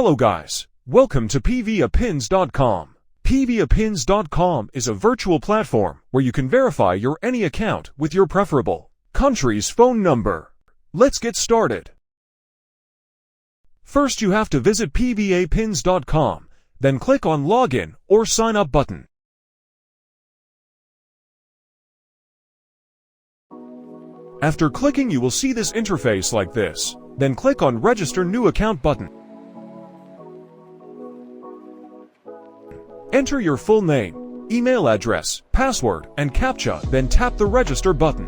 Hello guys, welcome to pvapins.com. pvapins.com is a virtual platform where you can verify your any account with your preferable country's phone number. Let's get started. First you have to visit pvapins.com, then click on Login or Sign Up button. After clicking you will see this interface like this, then click on Register New Account button. Enter your full name, email address, password, and CAPTCHA, then tap the Register button.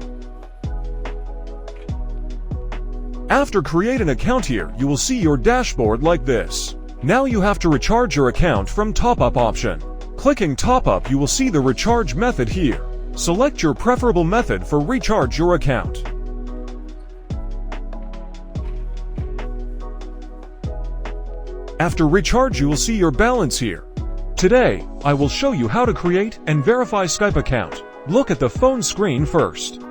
After create an account here, you will see your dashboard like this. Now you have to recharge your account from Top Up option. Clicking Top Up you will see the recharge method here. Select your preferable method for recharge your account. After recharge you will see your balance here. Today, I will show you how to create and verify Skype account. Look at the phone screen first.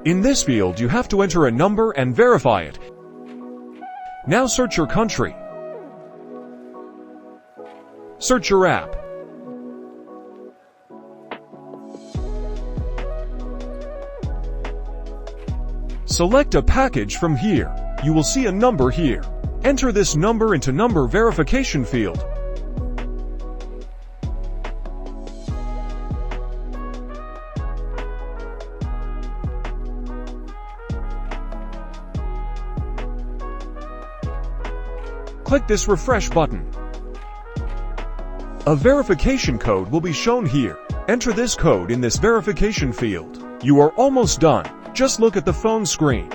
In this field you have to enter a number and verify it. Now search your country. Search your app. Select a package from here. You will see a number here. Enter this number into number verification field. Click this refresh button. A verification code will be shown here. Enter this code in this verification field. You are almost done. Just look at the phone screen.